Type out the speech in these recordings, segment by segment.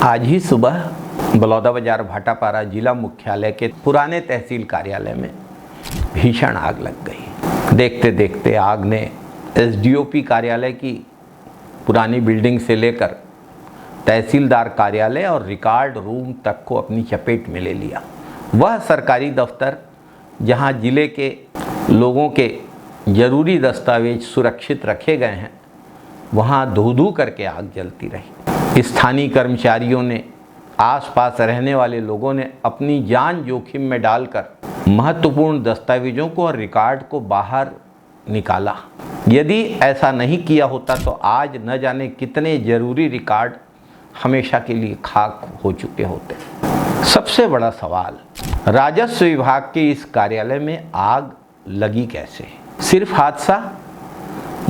आज ही सुबह बलौदाबाजार भाटापारा जिला मुख्यालय के पुराने तहसील कार्यालय में भीषण आग लग गई। देखते देखते आग ने एसडीओपी कार्यालय की पुरानी बिल्डिंग से लेकर तहसीलदार कार्यालय और रिकॉर्ड रूम तक को अपनी चपेट में ले लिया। वह सरकारी दफ्तर जहां जिले के लोगों के ज़रूरी दस्तावेज सुरक्षित रखे गए हैं, वहां धू-धू करके आग जलती रही। स्थानीय कर्मचारियों ने, आसपास रहने वाले लोगों ने अपनी जान जोखिम में डालकर महत्वपूर्ण दस्तावेजों को और रिकॉर्ड को बाहर निकाला। यदि ऐसा नहीं किया होता तो आज न जाने कितने ज़रूरी रिकॉर्ड हमेशा के लिए खाक हो चुके होते। सबसे बड़ा सवाल, राजस्व विभाग के इस कार्यालय में आग लगी कैसे? सिर्फ हादसा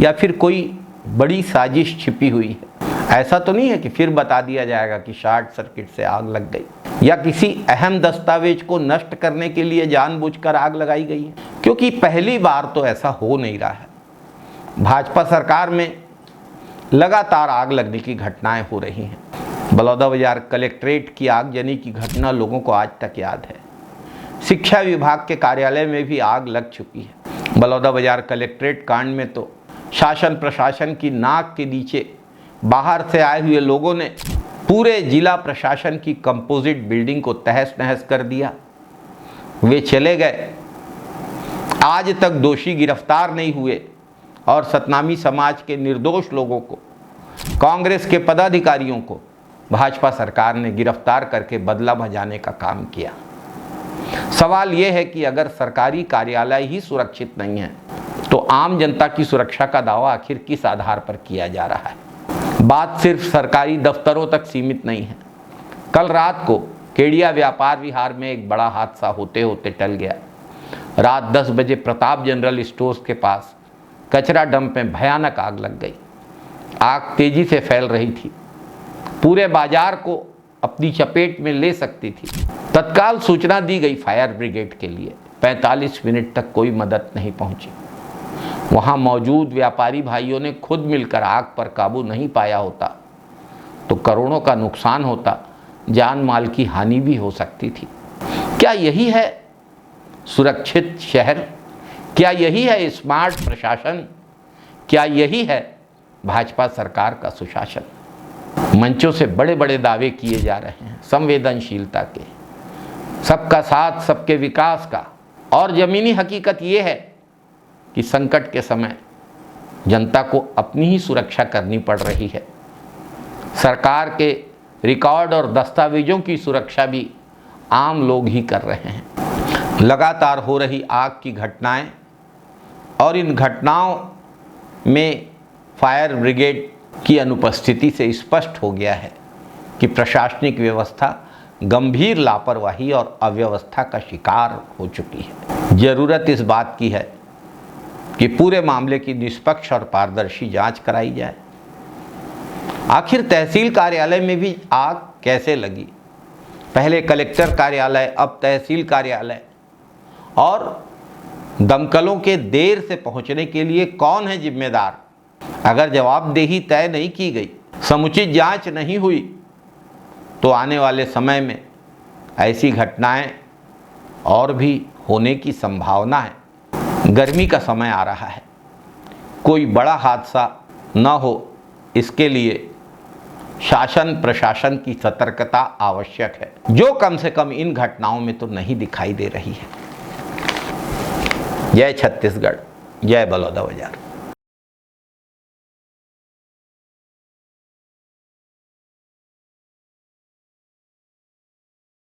या फिर कोई बड़ी साजिश छिपी हुई है? ऐसा तो नहीं है कि फिर बता दिया जाएगा कि शॉर्ट सर्किट से आग लग गई या किसी अहम दस्तावेज को नष्ट करने के लिए जानबूझकर आग लगाई गई है, क्योंकि पहली बार तो ऐसा हो नहीं रहा है। भाजपा सरकार में लगातार आग लगने की घटनाएं हो रही हैं। बलौदाबाजार कलेक्ट्रेट की आगजनी की घटना लोगों को आज तक याद है। शिक्षा विभाग के कार्यालय में भी आग लग चुकी है। बलौदाबाजार कलेक्ट्रेट कांड में तो शासन प्रशासन की नाक के नीचे बाहर से आए हुए लोगों ने पूरे जिला प्रशासन की कंपोजिट बिल्डिंग को तहस नहस कर दिया। वे चले गए, आज तक दोषी गिरफ्तार नहीं हुए और सतनामी समाज के निर्दोष लोगों को, कांग्रेस के पदाधिकारियों को भाजपा सरकार ने गिरफ्तार करके बदला भजाने का काम किया। सवाल यह है कि अगर सरकारी कार्यालय ही सुरक्षित नहीं है तो आम जनता की सुरक्षा का दावा आखिर किस आधार पर किया जा रहा है? बात सिर्फ सरकारी दफ्तरों तक सीमित नहीं है। कल रात को केडिया व्यापार विहार में एक बड़ा हादसा होते होते टल गया। रात 10 बजे प्रताप जनरल स्टोर्स के पास कचरा डंप में भयानक आग लग गई। आग तेजी से फैल रही थी, पूरे बाजार को अपनी चपेट में ले सकती थी। तत्काल सूचना दी गई फायर ब्रिगेड के लिए। 45 मिनट तक कोई मदद नहीं पहुंची। वहां मौजूद व्यापारी भाइयों ने खुद मिलकर आग पर काबू नहीं पाया होता तो करोड़ों का नुकसान होता, जान माल की हानि भी हो सकती थी। क्या यही है सुरक्षित शहर? क्या यही है स्मार्ट प्रशासन? क्या यही है भाजपा सरकार का सुशासन? मंचों से बड़े बड़े दावे किए जा रहे हैं संवेदनशीलता के, सबका साथ सबके विकास का, और जमीनी हकीकत ये है कि संकट के समय जनता को अपनी ही सुरक्षा करनी पड़ रही है। सरकार के रिकॉर्ड और दस्तावेजों की सुरक्षा भी आम लोग ही कर रहे हैं। लगातार हो रही आग की घटनाएं और इन घटनाओं में फायर ब्रिगेड की अनुपस्थिति से स्पष्ट हो गया है कि प्रशासनिक व्यवस्था गंभीर लापरवाही और अव्यवस्था का शिकार हो चुकी है। जरूरत इस बात की है कि पूरे मामले की निष्पक्ष और पारदर्शी जांच कराई जाए। आखिर तहसील कार्यालय में भी आग कैसे लगी? पहले कलेक्टर कार्यालय, अब तहसील कार्यालय, और दमकलों के देर से पहुंचने के लिए कौन है जिम्मेदार? अगर जवाबदेही तय नहीं की गई, समुचित जांच नहीं हुई तो आने वाले समय में ऐसी घटनाएं और भी होने की संभावना है। गर्मी का समय आ रहा है, कोई बड़ा हादसा न हो इसके लिए शासन प्रशासन की सतर्कता आवश्यक है, जो कम से कम इन घटनाओं में तो नहीं दिखाई दे रही है। जय छत्तीसगढ़, जय बलौदाबाजार।